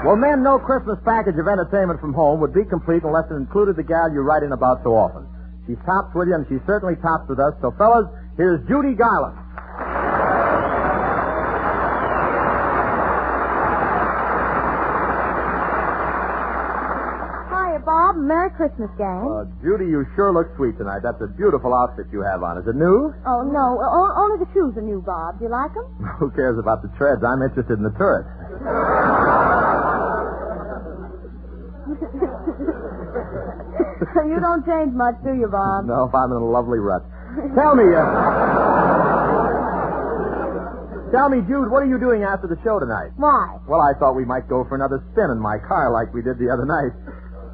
Well, men, no Christmas package of entertainment from home would be complete unless it included the gal you write in about so often. She's tops with you, and she certainly tops with us. So, fellas, here's Judy Garland. Hiya, Bob. Merry Christmas, gang. Judy, you sure look sweet tonight. That's a beautiful outfit you have on. Is it new? Oh, no. Only the shoes are new, Bob. Do you like them? Who cares about the treads? I'm interested in the turret. You don't change much, do you, Bob? No, I'm in a lovely rut. Tell me, Jude, what are you doing after the show tonight? Why? Well, I thought we might go for another spin in my car like we did the other night.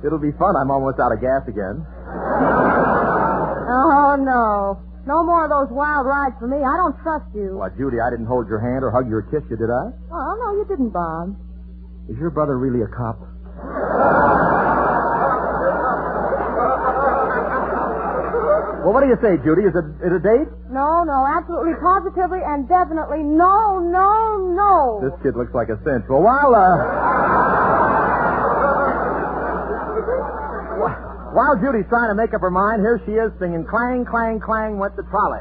It'll be fun. I'm almost out of gas again. Oh, no. No more of those wild rides for me. I don't trust you. What, Judy, I didn't hold your hand or hug you or kiss you, did I? Oh, no, you didn't, Bob. Is your brother really a cop? Well, what do you say, Judy? Is it a date? No, absolutely, positively, and definitely no. This kid looks like a cinch. Well, while Judy's trying to make up her mind, here she is singing Clang, Clang, Clang Went the Trolley.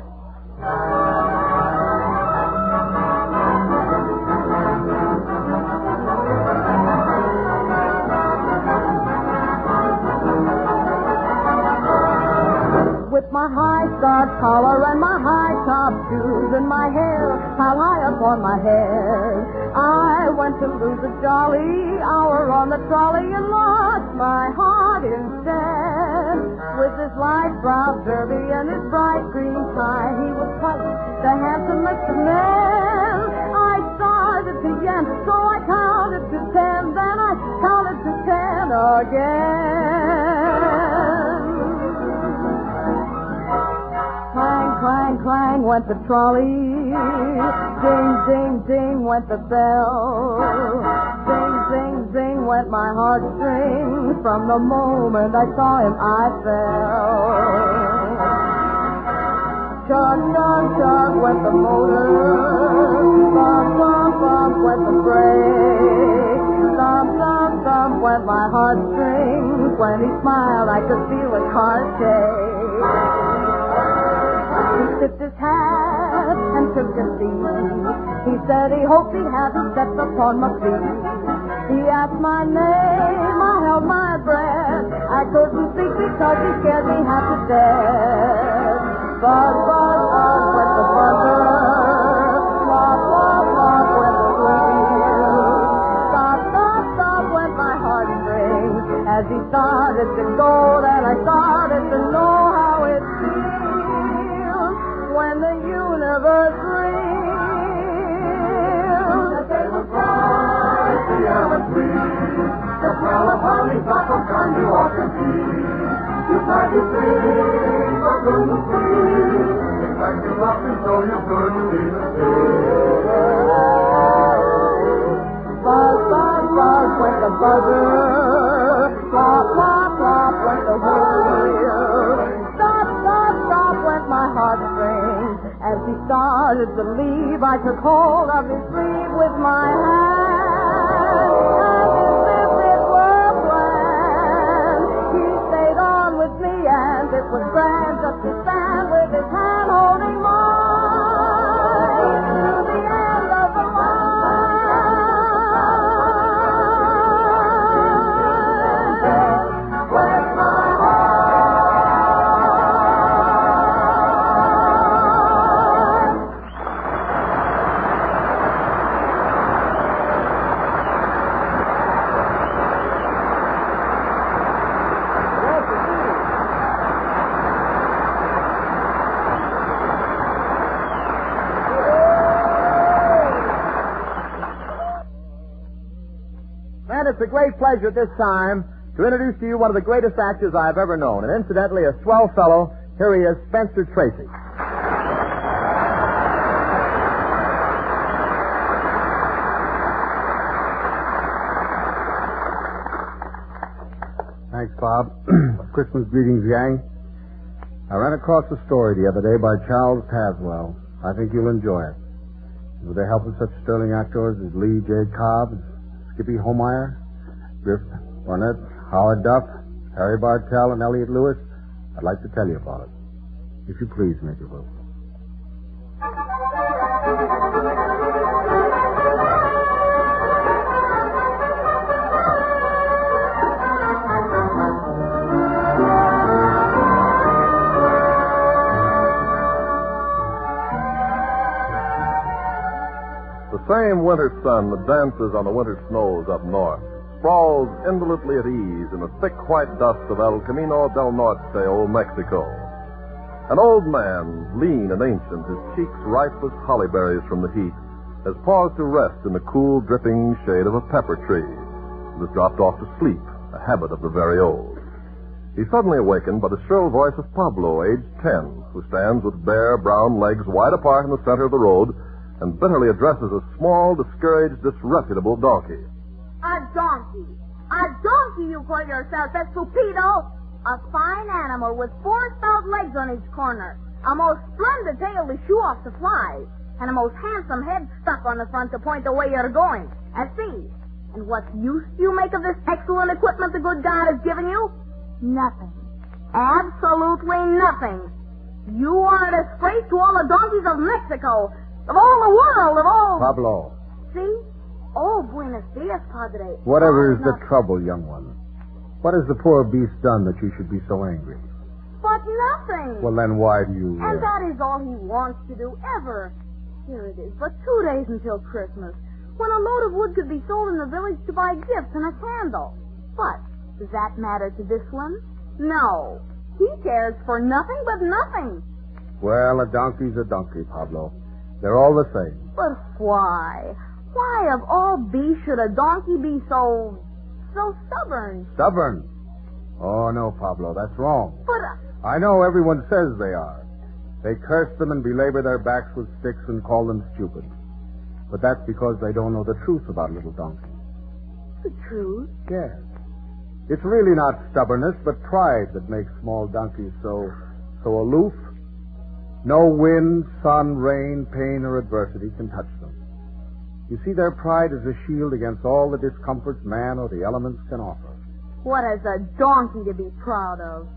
With my high-starched collar and my high-top shoes and my hair piled high up on my head, I went to lose a jolly hour on the trolley and lost my heart instead. With his light-browed derby and his bright green tie, he was quite the handsomest of men. I started to yen, so I counted to 10, then I counted to 10 again. Clang, clang, clang went the trolley. Ding, ding, ding went the bell. Ding, ding, ding went my heartstrings. From the moment I saw him, I fell. Chug, chug, chug went the motor. Bump, bump, bump went the brake. Thump, thump, thump went my heartstrings. When he smiled, I could feel his heart shake. He tipped his hat and took a seat. He said he hoped he hadn't stepped upon my feet. He asked my name, I held my breath. I couldn't speak because he scared me half to death. Buzz, buzz, buzz went the buzzer. Flop, flop, flop went the wheel. Stop, stop, stop went my heartstrings. As he started to go, then I started to know how it feels when the universe reels. The table cries, the air was free. The smell of honeysuckle turned you off your feet. You tried to sing, but couldn't see. It's like you lost and so you couldn't even see. Buzz, buzz, buzz went the buzzer. Flop, flop, flop went the wheel. Stop, stop, stop went my heartstrings. As he started to leave, I took hold of his sleeve with my hand. As if it were planned, he stayed on with me, and it was grand just to stand with his hand holding mine to the end of the line. With my And it's a great pleasure at this time to introduce to you one of the greatest actors I've ever known, and incidentally a swell fellow. Here he is, Spencer Tracy. Thanks, Bob. Christmas greetings, gang. I ran across a story the other day by Charles Tazwell. I think you'll enjoy it. With the help of such sterling actors as Lee J. Cobb, Skippy Homeyer, Griff, Barnett, Howard Duff, Harry Bartell, and Elliot Lewis, I'd like to tell you about it. If you please, Major Wilson. The same winter sun that dances on the winter snows up north sprawls indolently at ease in the thick white dust of El Camino del Norte, Old Mexico. An old man, lean and ancient, his cheeks ripe as holly berries from the heat, has paused to rest in the cool, dripping shade of a pepper tree and has dropped off to sleep, a habit of the very old. He's suddenly awakened by the shrill voice of Pablo, aged 10, who stands with bare, brown legs wide apart in the center of the road and bitterly addresses a small, discouraged, disreputable donkey. A donkey! A donkey, you call yourself, that stupido! A fine animal with 4 stout legs on each corner, a most splendid tail to shoo off the flies, and a most handsome head stuck on the front to point the way you're going. And see, and what use do you make of this excellent equipment the good God has given you? Nothing. Absolutely nothing. You are a disgrace to all the donkeys of Mexico, of all the world, of all... Pablo. See? Oh, buenos dias, Padre. Whatever is the trouble, young one? What has the poor beast done that you should be so angry? But nothing. Well, then why do you... And that is all he wants to do, ever. Here it is, but 2 days until Christmas, when a load of wood could be sold in the village to buy gifts and a candle. But does that matter to this one? No. He cares for nothing but nothing. Well, a donkey's a donkey, Pablo. They're all the same. But why? Why, of all beasts, should a donkey be so stubborn? Stubborn? Oh, no, Pablo, that's wrong. But... I know everyone says they are. They curse them and belabor their backs with sticks and call them stupid. But that's because they don't know the truth about little donkeys. The truth? Yes. It's really not stubbornness, but pride that makes small donkeys so aloof. No wind, sun, rain, pain, or adversity can touch them. You see, their pride is a shield against all the discomforts man or the elements can offer. What has a donkey to be proud of?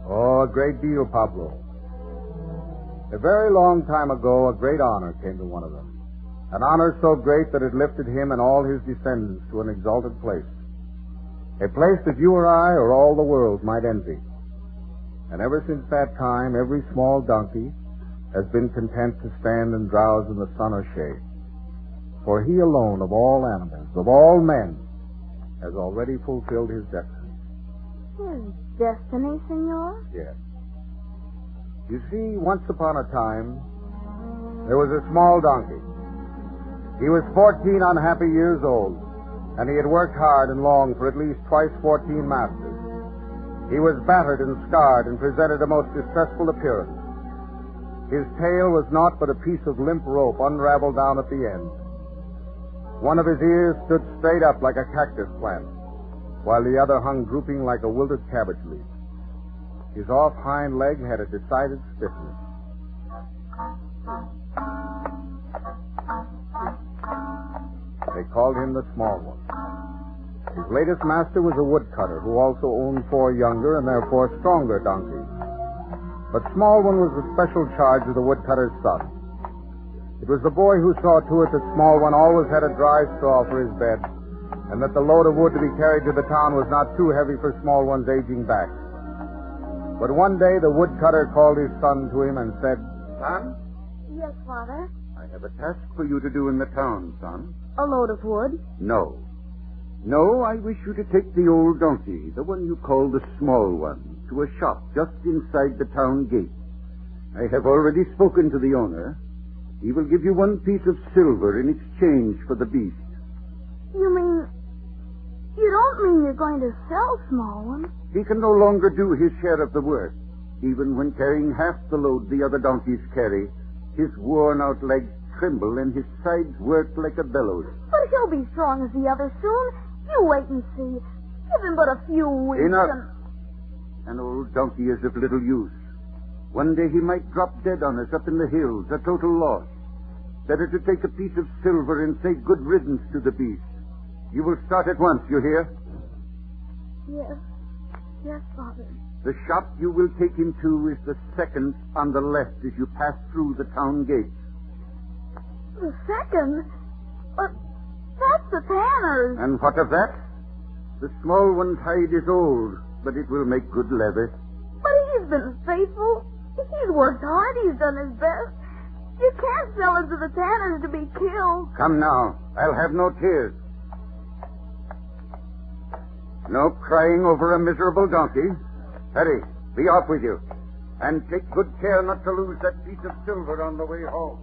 Oh, a great deal, Pablo. A very long time ago, a great honor came to one of them. An honor so great that it lifted him and all his descendants to an exalted place. A place that you or I or all the world might envy. And ever since that time, every small donkey has been content to stand and drowse in the sun or shade. For he alone of all animals, of all men, has already fulfilled his destiny. His destiny, senor? Yes. You see, once upon a time, there was a small donkey. He was 14 unhappy years old, and he had worked hard and long for at least twice 14 masters. He was battered and scarred and presented a most distressful appearance. His tail was naught but a piece of limp rope unraveled down at the end. One of his ears stood straight up like a cactus plant, while the other hung drooping like a wilted cabbage leaf. His off hind leg had a decided stiffness. They called him the Small One. His latest master was a woodcutter who also owned 4 younger and therefore stronger donkeys. But Small One was the special charge of the woodcutter's son. It was the boy who saw to it that Small One always had a dry straw for his bed, and that the load of wood to be carried to the town was not too heavy for Small One's aging back. But one day the woodcutter called his son to him and said, Son? Yes, Father? I have a task for you to do in the town, son. A load of wood? No. No, I wish you to take the old donkey, the one you call the Small One, to a shop just inside the town gate. I have already spoken to the owner. He will give you 1 piece of silver in exchange for the beast. You don't mean you're going to sell Small One? He can no longer do his share of the work. Even when carrying half the load the other donkeys carry, his worn-out legs tremble and his sides work like a bellows. But he'll be strong as the others soon. You wait and see. Give him but a few weeks. Enough. An old donkey is of little use. One day he might drop dead on us up in the hills, a total loss. Better to take a piece of silver and say good riddance to the beast. You will start at once, you hear? Yes. Yes, Father. The shop you will take him to is the second on the left as you pass through the town gate. The second? But that's the tanner's. And what of that? The small one's hide is old, but it will make good leather. But he's been faithful. He's worked hard. He's done his best. You can't sell him to the tanners to be killed. Come now. I'll have no tears. No crying over a miserable donkey. Hurry, be off with you. And take good care not to lose that piece of silver on the way home.